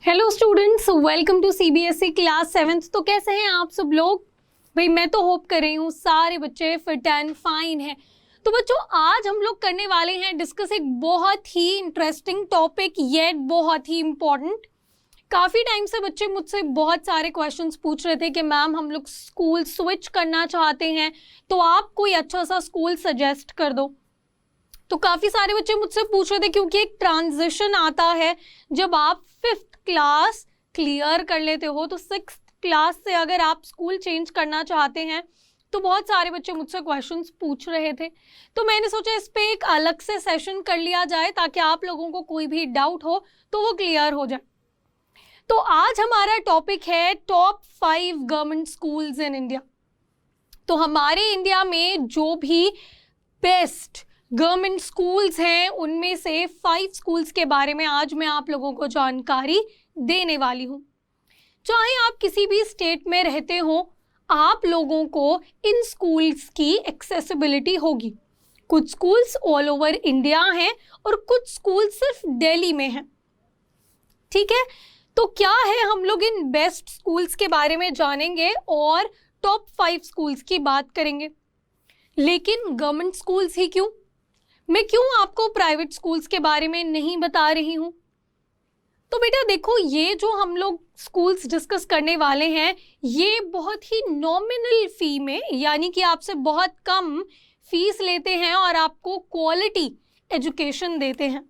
Hello students, welcome to CBSE class 7th। तो कैसे हैं आप सब लोग? भाई मैं तो होप कर रही हूँ सारे बच्चे फिट एंड फाइन हैं। तो बच्चों, आज हम लोग करने वाले हैं डिस्कस एक बहुत ही इंटरेस्टिंग टॉपिक, येट बहुत ही इम्पोर्टेंट। काफ़ी टाइम से बच्चे मुझसे बहुत सारे क्वेश्चंस पूछ रहे थे कि मैम हम लोग स्कूल स्विच करना चाहते हैं, तो आप कोई अच्छा सा स्कूल सजेस्ट कर दो। तो काफ़ी सारे बच्चे मुझसे पूछ रहे थे क्योंकि एक ट्रांजिशन आता है जब आप 5th क्लास क्लियर कर लेते हो, तो 6th क्लास से अगर आप स्कूल चेंज करना चाहते हैं तो बहुत सारे बच्चे मुझसे क्वेश्चंस पूछ रहे थे। तो मैंने सोचा इस पे एक अलग से सेशन कर लिया जाए ताकि आप लोगों को कोई भी डाउट हो तो वो क्लियर हो जाए। तो आज हमारा टॉपिक है top 5 government schools in India. तो हमारे इंडिया में जो भी बेस्ट गवर्नमेंट स्कूल्स हैं उनमें से 5 स्कूल्स के बारे में आज मैं आप लोगों को जानकारी देने वाली हूँ। चाहे आप किसी भी स्टेट में रहते हो, आप लोगों को इन स्कूल्स की एक्सेसिबिलिटी होगी। कुछ स्कूल्स ऑल ओवर इंडिया हैं और कुछ स्कूल्स सिर्फ दिल्ली में हैं। ठीक है, तो क्या है, हम लोग इन बेस्ट स्कूल्स के बारे में जानेंगे और टॉप 5 स्कूल्स की बात करेंगे। लेकिन गवर्नमेंट स्कूल्स ही क्यों? मैं क्यों आपको प्राइवेट स्कूल्स के बारे में नहीं बता रही हूँ? तो बेटा देखो, ये जो हम लोग स्कूल्स डिस्कस करने वाले हैं ये बहुत ही नॉमिनल फी में, यानी कि आपसे बहुत कम फीस लेते हैं और आपको क्वालिटी एजुकेशन देते हैं।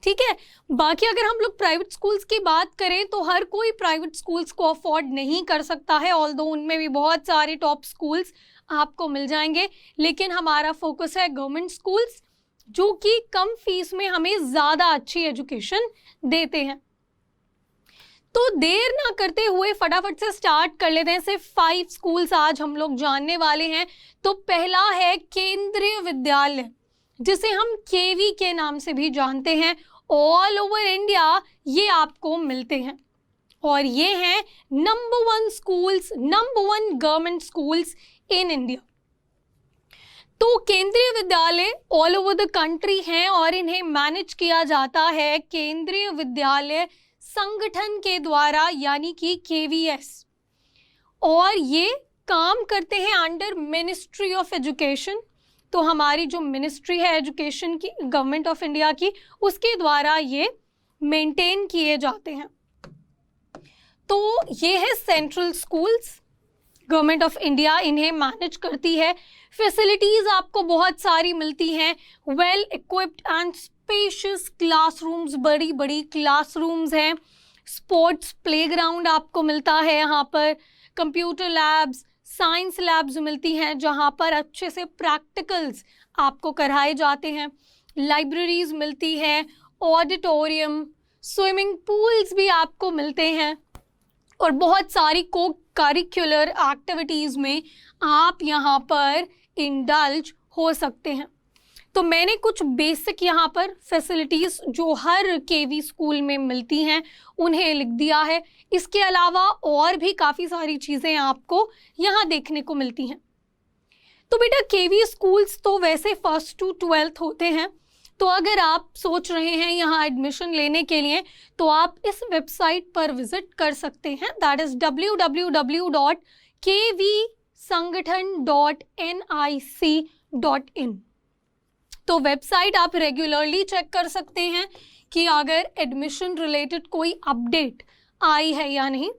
ठीक है, बाकी अगर हम लोग प्राइवेट स्कूल्स की बात करें तो हर कोई प्राइवेट स्कूल्स को अफोर्ड नहीं कर सकता है, ऑल्दो उनमें भी बहुत सारे टॉप स्कूल्स आपको मिल जाएंगे। लेकिन हमारा फोकस है गवर्नमेंट स्कूल्स जो कि कम फीस में हमें ज़्यादा अच्छी एजुकेशन देते हैं। तो देर ना करते हुए फटाफट से स्टार्ट कर लेते हैं। सिर्फ 5 स्कूल्स आज हम लोग जानने वाले हैं। तो पहला है केंद्रीय विद्यालय, जिसे हम केवी के नाम से भी जानते हैं। ऑल ओवर इंडिया ये आपको मिलते हैं और ये हैं number 1 schools, number 1 government schools in India. तो केंद्रीय विद्यालय ऑल ओवर द कंट्री हैं और इन्हें मैनेज किया जाता है केंद्रीय विद्यालय संगठन के द्वारा, यानी कि केवीएस। और ये काम करते हैं अंडर मिनिस्ट्री ऑफ एजुकेशन। तो हमारी जो मिनिस्ट्री है एजुकेशन की, गवर्नमेंट ऑफ इंडिया की, उसके द्वारा ये मेंटेन किए जाते हैं। तो ये है central schools, government of India इन्हें मैनेज करती है। फैसिलिटीज़ आपको बहुत सारी मिलती हैं। Well equipped and spacious classrooms, बड़ी बड़ी क्लासरूम्स हैं। स्पोर्ट्स प्लेग्राउंड आपको मिलता है यहाँ पर। कंप्यूटर लैब्स, साइंस लैब्स मिलती हैं जहाँ पर अच्छे से प्रैक्टिकल्स आपको कराए जाते हैं। लाइब्रेरीज मिलती हैं, ऑडिटोरियम, स्विमिंग पूल्स भी आपको मिलते हैं और बहुत सारी को करिकुलर एक्टिविटीज़ में आप यहाँ पर इंडल्ज हो सकते हैं। तो मैंने कुछ बेसिक यहाँ पर फैसिलिटीज़ जो हर केवी स्कूल में मिलती हैं उन्हें लिख दिया है। इसके अलावा और भी काफ़ी सारी चीज़ें आपको यहाँ देखने को मिलती हैं। तो बेटा केवी स्कूल्स तो वैसे 1st to 12th होते हैं। तो अगर आप सोच रहे हैं यहाँ एडमिशन लेने के लिए तो आप इस वेबसाइट पर विजिट कर सकते हैं, दैट इज़ www.kvsangathan.nic.in। तो वेबसाइट आप रेगुलरली चेक कर सकते हैं कि अगर एडमिशन रिलेटेड कोई अपडेट आई है या नहीं।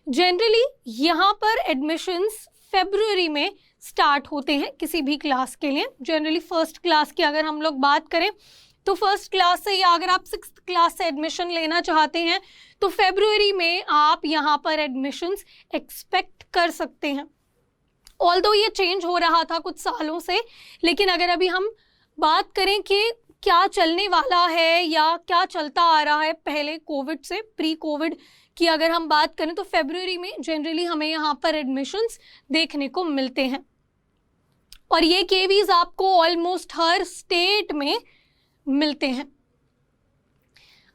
जनरली यहाँ पर एडमिशन्स फरवरी में स्टार्ट होते हैं किसी भी क्लास के लिए। जनरली 1st क्लास की अगर हम लोग बात करें तो 1st क्लास से, या अगर आप 6th क्लास से एडमिशन लेना चाहते हैं तो फरवरी में आप यहाँ पर एडमिशन्स एक्सपेक्ट कर सकते हैं। ऑल्दो ये चेंज हो रहा था कुछ सालों से, लेकिन अगर अभी हम बात करें कि क्या चलने वाला है या क्या चलता आ रहा है पहले कोविड से, प्री कोविड की अगर हम बात करें तो फरवरी में जनरली हमें यहाँ पर एडमिशन्स देखने को मिलते हैं। और ये केवीज आपको ऑलमोस्ट हर स्टेट में मिलते हैं।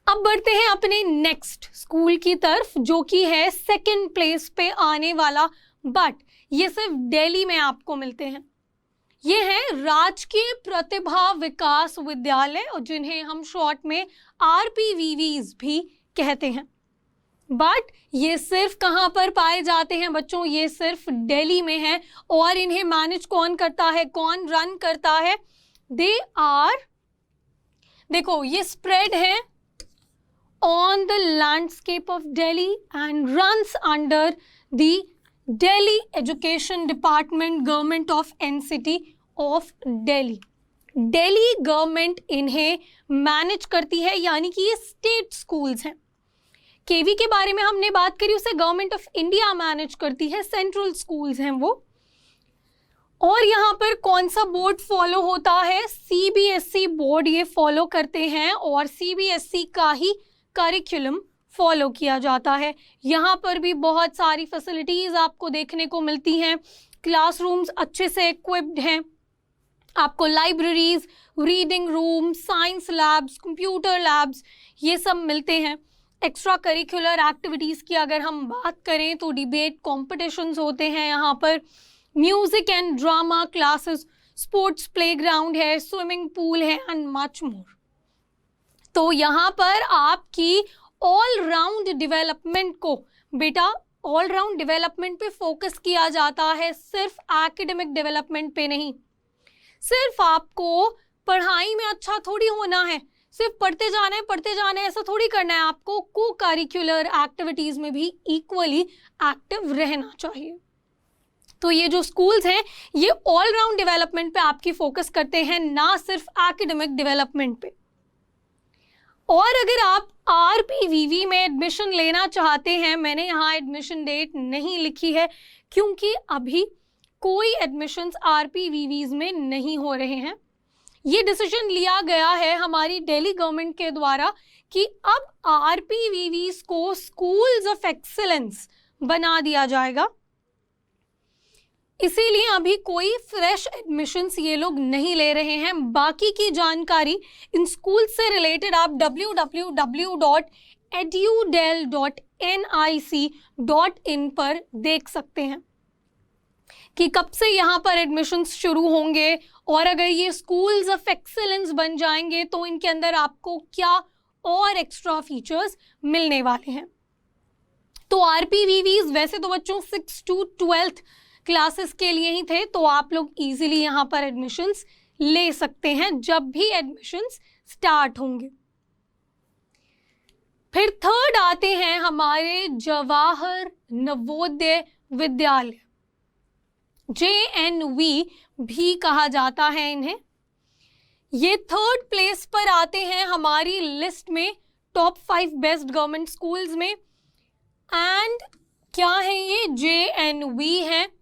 अब बढ़ते हैं अपने नेक्स्ट स्कूल की तरफ, जो कि है 2nd प्लेस पे आने वाला, बट ये सिर्फ दिल्ली में आपको मिलते हैं। ये है राजकीय प्रतिभा विकास विद्यालय, और जिन्हें हम शॉर्ट में RPVVs भी कहते हैं। बट ये सिर्फ कहाँ पर पाए जाते हैं बच्चों? ये सिर्फ दिल्ली में है। और इन्हें मैनेज कौन करता है, कौन रन करता है? दे आर, देखो ये स्प्रेड है on the landscape of Delhi and runs under the Delhi education department, government of NCT of Delhi. Delhi government इन्हें मैनेज करती है, यानी कि ये स्टेट स्कूल्स हैं। केवी के बारे में हमने बात करी, उसे गवर्नमेंट ऑफ इंडिया मैनेज करती है, सेंट्रल स्कूल्स हैं वो। और यहाँ पर कौन सा बोर्ड फॉलो होता है? सीबीएसई बोर्ड ये फॉलो करते हैं और सीबीएसई का ही करिकुलम फॉलो किया जाता है। यहाँ पर भी बहुत सारी फैसिलिटीज आपको देखने को मिलती हैं। क्लासरूम्स अच्छे से इक्विप्ड हैं, आपको libraries, reading room, science labs, computer labs ये सब मिलते हैं। एक्स्ट्रा करिकुलर एक्टिविटीज़ की अगर हम बात करें तो डिबेट कॉम्पिटिशन्स होते हैं यहाँ पर, music and drama classes, sports playground है, स्विमिंग पूल है एंड मच मोर। तो यहाँ पर आपकी ऑल राउंड डेवलपमेंट को, बेटा ऑल राउंड डेवलपमेंट पे फोकस किया जाता है, सिर्फ एकेडमिक डेवलपमेंट पे नहीं। सिर्फ आपको पढ़ाई में अच्छा थोड़ी होना है, सिर्फ पढ़ते जाना है ऐसा थोड़ी करना है, आपको को करिकुलर एक्टिविटीज में भी इक्वली एक्टिव रहना चाहिए। तो ये जो स्कूल्स हैं ये ऑल राउंड डेवलपमेंट पे आपकी फोकस करते हैं, ना सिर्फ एकेडमिक डेवलपमेंट पे। और अगर आप आरपीवीवी में एडमिशन लेना चाहते हैं, मैंने यहाँ एडमिशन डेट नहीं लिखी है क्योंकि अभी कोई एडमिशन्स आरपीवीवीज में नहीं हो रहे हैं। ये डिसीजन लिया गया है हमारी दिल्ली गवर्नमेंट के द्वारा कि अब आरपीवीवीज को स्कूल्स ऑफ एक्सीलेंस बना दिया जाएगा, इसीलिए अभी कोई फ्रेश एडमिशन्स ये लोग नहीं ले रहे हैं। बाकी की जानकारी इन स्कूल से रिलेटेड आप www.edudel.nic.in पर देख सकते हैं कि कब से यहाँ पर एडमिशन्स शुरू होंगे, और अगर ये स्कूल्स ऑफ एक्सीलेंस बन जाएंगे तो इनके अंदर आपको क्या और एक्स्ट्रा फीचर्स मिलने वाले हैं। तो आरपीवीवीज वैसे तो बच्चों 6 to 12th क्लासेस के लिए ही थे, तो आप लोग इजीली यहाँ पर एडमिशन्स ले सकते हैं जब भी एडमिशन्स स्टार्ट होंगे। फिर थर्ड आते हैं हमारे जवाहर नवोदय विद्यालय, JNV भी कहा जाता है इन्हें। ये थर्ड प्लेस पर आते हैं हमारी लिस्ट में टॉप 5 बेस्ट गवर्नमेंट स्कूल्स में। एंड क्या है ये? JNV है,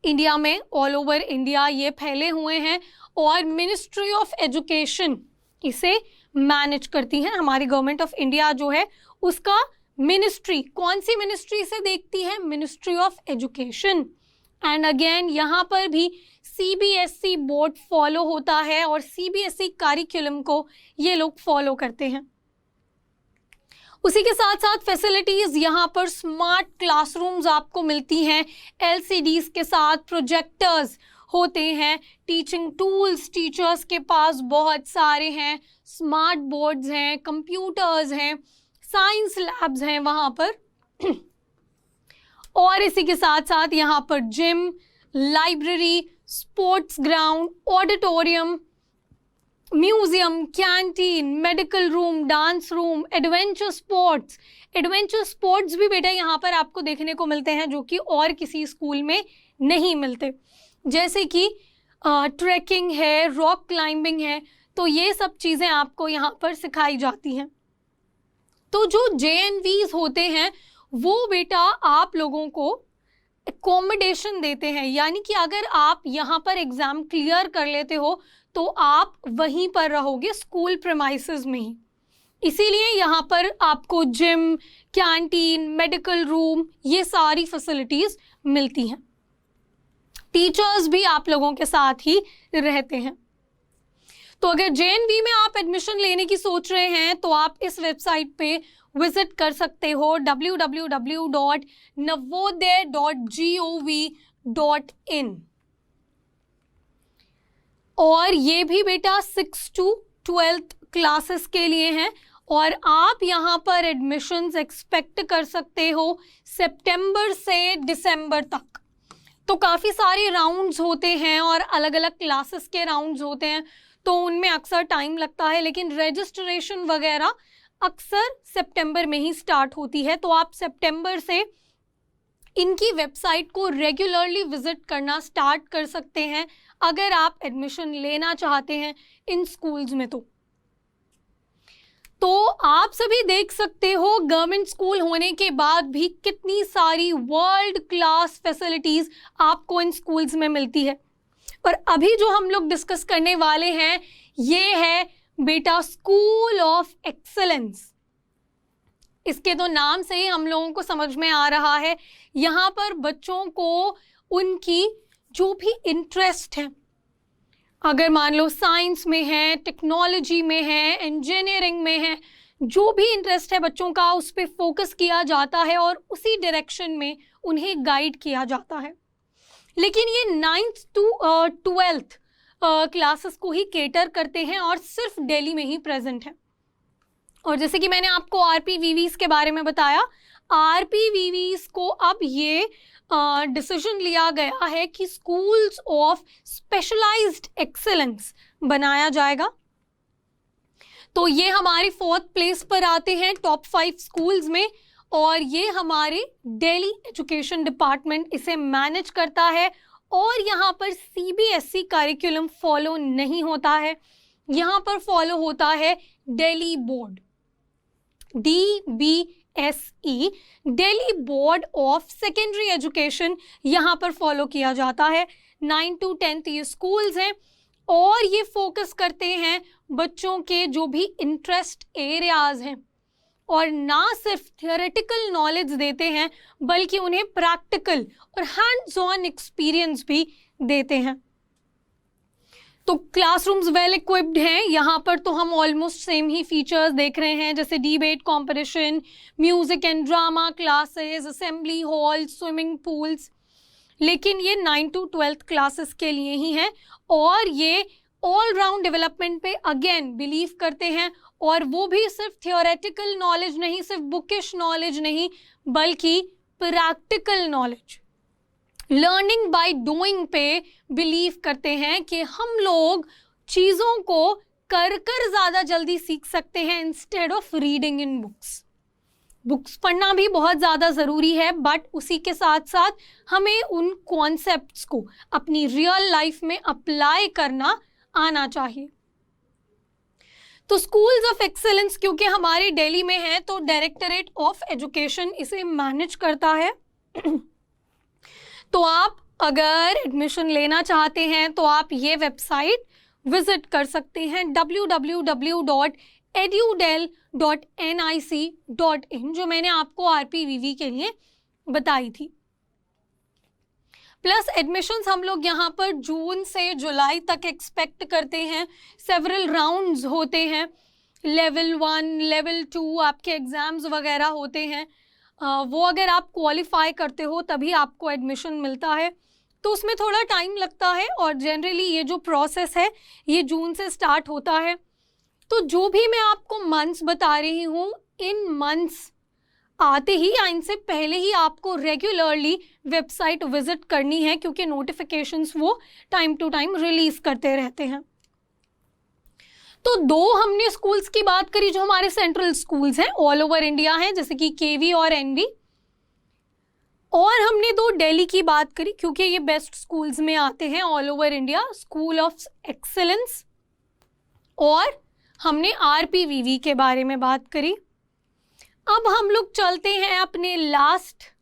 इंडिया में ऑल ओवर इंडिया ये फैले हुए हैं और मिनिस्ट्री ऑफ एजुकेशन इसे मैनेज करती है। हमारी गवर्नमेंट ऑफ इंडिया जो है उसका मिनिस्ट्री कौन सी मिनिस्ट्री से देखती है? Ministry of education. And again यहाँ पर भी CBSE बोर्ड फॉलो होता है और CBSE करिकुलम को ये लोग फॉलो करते हैं। उसी के साथ साथ फैसिलिटीज यहाँ पर स्मार्ट क्लासरूम्स आपको मिलती हैं, LCDs के साथ प्रोजेक्टर्स होते हैं, टीचिंग टूल्स टीचर्स के पास बहुत सारे हैं, स्मार्ट बोर्ड्स हैं, कंप्यूटर्स हैं, साइंस लैब्स हैं वहाँ पर और इसी के साथ साथ यहाँ पर gym, library, sports ground, auditorium, museum, canteen, medical room, dance room, adventure sports भी बेटा यहाँ पर आपको देखने को मिलते हैं जो कि और किसी स्कूल में नहीं मिलते, जैसे कि ट्रैकिंग है, रॉक क्लाइंबिंग है, तो ये सब चीज़ें आपको यहाँ पर सिखाई जाती हैं। तो जो JNVs होते हैं वो बेटा आप लोगों को एकोमोडेशन देते हैं, यानी कि अगर आप यहाँ पर एग्ज़ाम क्लियर कर लेते हो तो आप वहीं पर रहोगे स्कूल प्रेमाइसेस में ही। इसीलिए यहाँ पर आपको जिम, कैंटीन, मेडिकल रूम ये सारी फैसिलिटीज़ मिलती हैं। टीचर्स भी आप लोगों के साथ ही रहते हैं। तो अगर JNV में आप एडमिशन लेने की सोच रहे हैं तो आप इस वेबसाइट पे विजिट कर सकते हो www.navodaya.gov.in। और ये भी बेटा 6 to 12th क्लासेस के लिए हैं और आप यहाँ पर एडमिशन्स एक्सपेक्ट कर सकते हो सितंबर से दिसंबर तक। तो काफ़ी सारे राउंड्स होते हैं और अलग अलग क्लासेस के राउंड्स होते हैं, तो उनमें अक्सर टाइम लगता है, लेकिन रजिस्ट्रेशन वगैरह अक्सर सितंबर में ही स्टार्ट होती है। तो आप सितंबर से इनकी वेबसाइट को रेगुलरली विजिट करना स्टार्ट कर सकते हैं अगर आप एडमिशन लेना चाहते हैं इन स्कूल्स में। तो आप सभी देख सकते हो गवर्नमेंट स्कूल होने के बाद भी कितनी सारी वर्ल्ड क्लास फैसिलिटीज आपको इन स्कूल्स में मिलती है। और अभी जो हम लोग डिस्कस करने वाले हैं ये है बेटा स्कूल ऑफ एक्सीलेंस। इसके तो नाम से ही हम लोगों को समझ में आ रहा है, यहाँ पर बच्चों को उनकी जो भी इंटरेस्ट है, अगर मान लो साइंस में है, टेक्नोलॉजी में है, इंजीनियरिंग में है, जो भी इंटरेस्ट है बच्चों का उस पर फोकस किया जाता है और उसी डायरेक्शन में उन्हें गाइड किया जाता है। लेकिन ये 9th to 12th क्लासेस को ही केटर करते हैं और सिर्फ दिल्ली में ही प्रेजेंट है। और जैसे कि मैंने आपको आरपीवीवीज के बारे में बताया, आरपीवीवीज को अब ये डिसीजन लिया गया है कि स्कूल्स ऑफ स्पेशलाइज्ड एक्सीलेंस बनाया जाएगा। तो ये हमारी 4th प्लेस पर आते हैं टॉप 5 स्कूल्स में, और ये हमारे दिल्ली एजुकेशन डिपार्टमेंट इसे मैनेज करता है। और यहाँ पर सीबीएसई करिकुलम फॉलो नहीं होता है, यहाँ पर फॉलो होता है Delhi board, DBSE, Delhi board of secondary education, यहाँ पर फॉलो किया जाता है। 9 to 10th ये स्कूल्स हैं और ये फोकस करते हैं बच्चों के जो भी इंटरेस्ट एरियाज हैं, और ना सिर्फ थियोरेटिकल नॉलेज देते हैं बल्कि उन्हें प्रैक्टिकल और हैंड्स ऑन एक्सपीरियंस भी देते हैं। तो क्लासरूम्स वेल इक्विप्ड हैं, यहाँ पर तो हम ऑलमोस्ट सेम ही फीचर्स देख रहे हैं, जैसे debate competition, music and drama classes, assembly hall, swimming pools. लेकिन ये 9 to 12th क्लासेस के लिए ही हैं और ये ऑल राउंड डेवलपमेंट पे अगेन बिलीव करते हैं, और वो भी सिर्फ थियोरेटिकल नॉलेज नहीं, सिर्फ बुकिश नॉलेज नहीं, बल्कि practical knowledge, learning by doing पे बिलीव करते हैं कि हम लोग चीज़ों को कर कर ज़्यादा जल्दी सीख सकते हैं instead of reading in books. Books पढ़ना भी बहुत ज़्यादा ज़रूरी है, बट उसी के साथ साथ हमें उन कॉन्सेप्ट्स को अपनी रियल लाइफ में अप्लाई करना आना चाहिए। तो स्कूल्स ऑफ एक्सेलेंस क्योंकि हमारे दिल्ली में है, तो डायरेक्टरेट ऑफ एजुकेशन इसे मैनेज करता है। तो आप अगर एडमिशन लेना चाहते हैं तो आप ये वेबसाइट विजिट कर सकते हैं www.edudel.nic.in, जो मैंने आपको आरपीवीवी के लिए बताई थी। प्लस एडमिशन्स हम लोग यहाँ पर जून से जुलाई तक एक्सपेक्ट करते हैं। सेवरल राउंड्स होते हैं, लेवल 1, लेवल 2 आपके एग्ज़ाम्स वगैरह होते हैं। वो अगर आप क्वालिफाई करते हो तभी आपको एडमिशन मिलता है, तो उसमें थोड़ा टाइम लगता है। और जनरली ये जो प्रोसेस है ये जून से स्टार्ट होता है। तो जो भी मैं आपको मंथ्स बता रही हूँ, इन मंथ्स आते ही या इनसे पहले ही आपको रेगुलरली वेबसाइट विजिट करनी है, क्योंकि नोटिफिकेशंस वो टाइम टू टाइम रिलीज करते रहते हैं। तो 2 हमने स्कूल्स की बात करी जो हमारे सेंट्रल स्कूल्स हैं, ऑल ओवर इंडिया हैं, जैसे कि केवी और एनवी। और हमने 2 दिल्ली की बात करी क्योंकि ये बेस्ट स्कूल्स में आते हैं all over India, school of excellence. और हमने आरपीवीवी के बारे में बात करी। अब हम लोग चलते हैं अपने लास्ट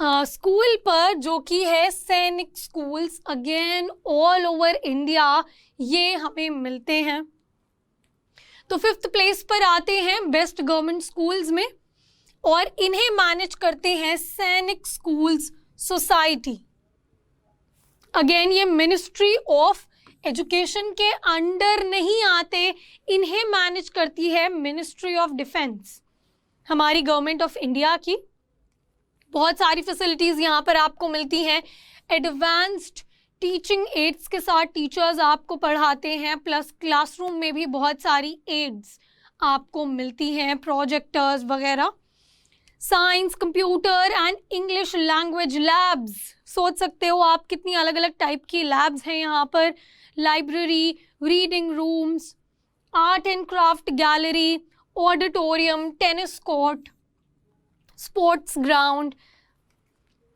स्कूल पर, जो कि है सैनिक schools. Again all over India ये हमें मिलते हैं। तो 5th प्लेस पर आते हैं बेस्ट गवर्नमेंट स्कूल्स में, और इन्हें मैनेज करते हैं सैनिक स्कूल्स सोसाइटी। अगेन ये मिनिस्ट्री ऑफ एजुकेशन के अंडर नहीं आते, इन्हें मैनेज करती है मिनिस्ट्री ऑफ डिफेंस, हमारी गवर्नमेंट ऑफ इंडिया की। बहुत सारी फैसिलिटीज़ यहाँ पर आपको मिलती हैं। एडवांस्ड टीचिंग एड्स के साथ टीचर्स आपको पढ़ाते हैं, प्लस क्लासरूम में भी बहुत सारी एड्स आपको मिलती हैं, प्रोजेक्टर्स वगैरह। Science, computer and English language labs, सोच सकते हो आप कितनी अलग अलग टाइप की लैब्स हैं यहाँ पर। Library, reading rooms, art and craft gallery, auditorium, tennis court, sports ground,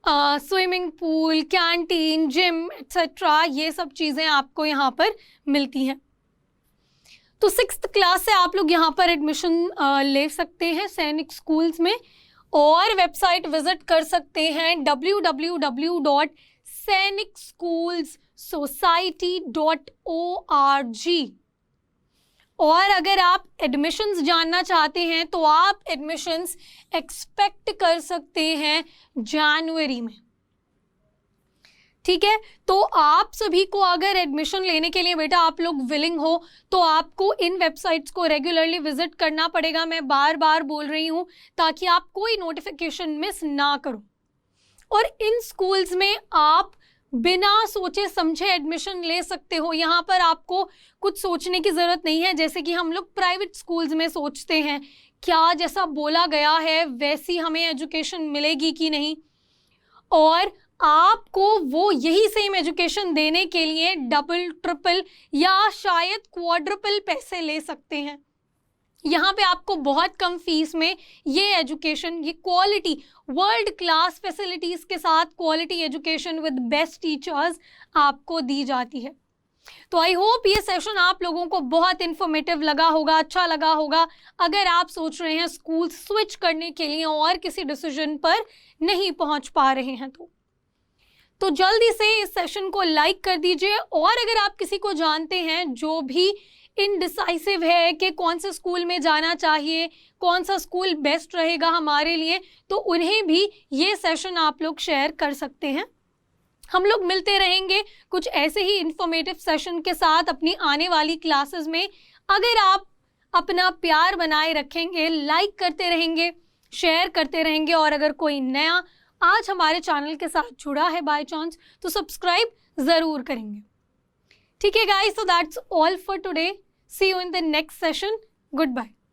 swimming pool, canteen, gym etcetera, ये सब चीज़ें आपको यहाँ पर मिलती हैं। तो 6th क्लास से आप लोग यहाँ पर एडमिशन ले सकते हैं सैनिक स्कूल्स में, और वेबसाइट विजिट कर सकते हैं www.sainikschoolssociety.org। और अगर आप एडमिशन्स जानना चाहते हैं तो आप एडमिशन्स एक्सपेक्ट कर सकते हैं जनवरी में, ठीक है। तो आप सभी को अगर एडमिशन लेने के लिए बेटा आप लोग विलिंग हो तो आपको इन वेबसाइट्स को रेगुलरली विजिट करना पड़ेगा। मैं बार बार बोल रही हूँ ताकि आप कोई नोटिफिकेशन मिस ना करो। और इन स्कूल्स में आप बिना सोचे समझे एडमिशन ले सकते हो। यहाँ पर आपको कुछ सोचने की ज़रूरत नहीं है, जैसे कि हम लोग प्राइवेट स्कूल्स में सोचते हैं क्या जैसा बोला गया है वैसी हमें एजुकेशन मिलेगी कि नहीं, और आपको वो यही सेम एजुकेशन देने के लिए डबल, ट्रिपल या शायद क्वाड्रुपल पैसे ले सकते हैं। यहाँ पे आपको बहुत कम फीस में ये एजुकेशन, ये क्वालिटी, वर्ल्ड क्लास फैसिलिटीज़ के साथ quality education with best teachers आपको दी जाती है। तो आई होप ये सेशन आप लोगों को बहुत इन्फॉर्मेटिव लगा होगा, अच्छा लगा होगा। अगर आप सोच रहे हैं स्कूल स्विच करने के लिए और किसी डिसीजन पर नहीं पहुंच पा रहे हैं तो जल्दी से इस सेशन को लाइक कर दीजिए। और अगर आप किसी को जानते हैं जो भी इनडिसाइसिव है कि कौन से स्कूल में जाना चाहिए, कौन सा स्कूल बेस्ट रहेगा हमारे लिए, तो उन्हें भी ये सेशन आप लोग शेयर कर सकते हैं। हम लोग मिलते रहेंगे कुछ ऐसे ही इंफॉर्मेटिव सेशन के साथ अपनी आने वाली क्लासेस में। अगर आप अपना प्यार बनाए रखेंगे, लाइक करते रहेंगे, शेयर करते रहेंगे, और अगर कोई नया आज हमारे चैनल के साथ जुड़ा है बाय चांस तो सब्सक्राइब ज़रूर करेंगे। ठीक है guys, so that's all for today. See you in the next session. Goodbye.